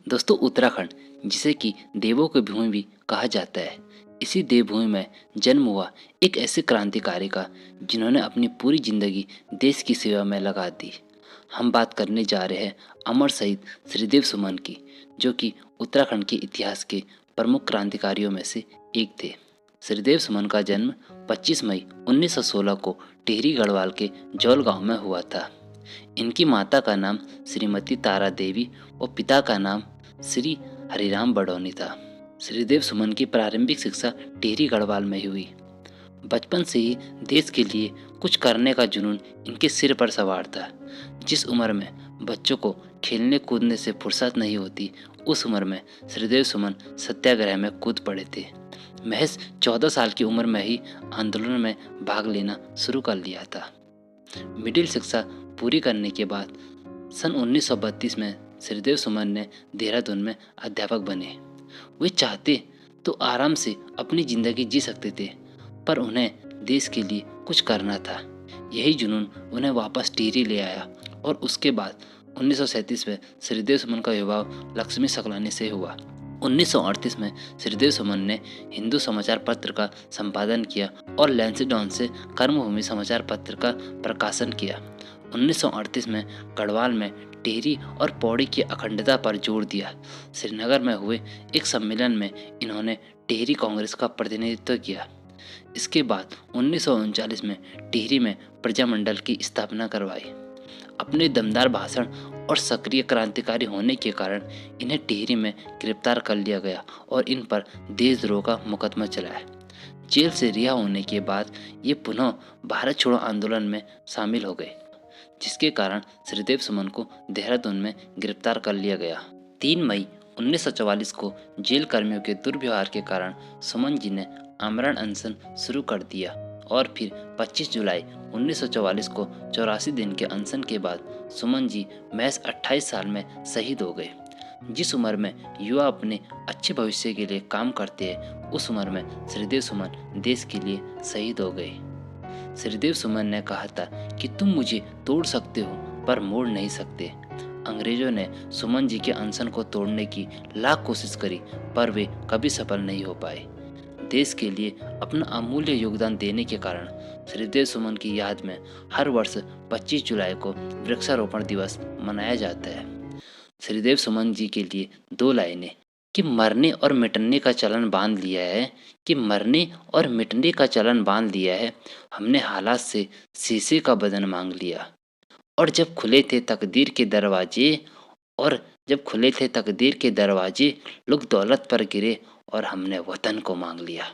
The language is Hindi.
दोस्तों, उत्तराखंड जिसे कि देवों की भूमि भी कहा जाता है, इसी देवभूमि में जन्म हुआ एक ऐसे क्रांतिकारी का जिन्होंने अपनी पूरी जिंदगी देश की सेवा में लगा दी। हम बात करने जा रहे हैं अमर शहीद श्रीदेव सुमन की, जो कि उत्तराखंड के इतिहास के प्रमुख क्रांतिकारियों में से एक थे। श्रीदेव सुमन का जन्म 25 मई 1916 को टिहरी गढ़वाल के जौल गांव में हुआ था। इनकी माता का नाम श्रीमती तारा देवी और पिता का नाम श्री हरिराम बडौनी था। श्रीदेव सुमन की प्रारंभिक शिक्षा टिहरी गढ़वाल में हुई। बचपन से ही देश के लिए कुछ करने का जुनून इनके सिर पर सवार था। जिस उम्र में बच्चों को खेलने कूदने से फुर्सत नहीं होती, उस उम्र में श्रीदेव सुमन सत्याग्रह में कूद पड़े थे। महज 14 साल की उम्र में ही आंदोलन में भाग लेना शुरू कर लिया था। मिडिल शिक्षा पूरी करने के बाद सन 1932 में श्रीदेव सुमन ने देहरादून में अध्यापक बने। वे चाहते तो आराम से अपनी जिंदगी जी सकते थे, पर उन्हें देश के लिए कुछ करना था। यही जुनून उन्हें वापस टिहरी ले आया और उसके बाद 1937 में श्रीदेव सुमन का विवाह लक्ष्मी सकलानी से हुआ। 1938 में श्रीदेव सुमन ने हिंदू समाचार पत्र का संपादन किया और लैंसडॉन से कर्मभूमि समाचार पत्र का प्रकाशन किया। 1938 में गढ़वाल में टिहरी और पौड़ी की अखंडता पर जोर दिया। श्रीनगर में हुए एक सम्मेलन में इन्होंने टिहरी कांग्रेस का प्रतिनिधित्व किया। इसके बाद 1939 में टिहरी में प्रजामंडल की स्थापना करवाई। अपने दमदार भाषण और सक्रिय क्रांतिकारी होने के कारण इन्हें टिहरी में गिरफ्तार कर लिया गया और इन पर देशद्रोह का मुकदमा चलाया। जेल से रिहा होने के बाद ये पुनः भारत छोड़ो आंदोलन में शामिल हो गए, जिसके कारण श्रीदेव सुमन को देहरादून में गिरफ्तार कर लिया गया। 3 मई 1944 को जेल कर्मियों के दुर्व्यवहार के कारण सुमन जी ने आमरण अनशन शुरू कर दिया और फिर 25 जुलाई 1944 को 84 दिन के अनशन के बाद सुमन जी महज 28 साल में शहीद हो गए। जिस उम्र में युवा अपने अच्छे भविष्य के लिए काम करते हैं, उस उम्र में श्रीदेव सुमन देश के लिए शहीद हो गए। श्रीदेव सुमन ने कहा था कि तुम मुझे तोड़ सकते हो पर मोड़ नहीं सकते। अंग्रेजों ने सुमन जी के अनशन को तोड़ने की लाख कोशिश करी, पर वे कभी सफल नहीं हो पाए। देश के लिए अपना अमूल्य योगदान देने के कारण श्रीदेव सुमन की याद में हर वर्ष 25 जुलाई को वृक्षारोपण दिवस मनाया जाता है। श्रीदेव सुमन जी के लिए 2 लाइनें कि मरने और मिटने का चलन बांध लिया है, कि मरने और मिटने का चलन बांध लिया है, हमने हालात से शीशे का बदन मांग लिया। और जब खुले थे तकदीर के दरवाजे और जब खुले थे तकदीर के दरवाजे, लोग दौलत पर गिरे और हमने वतन को मांग लिया।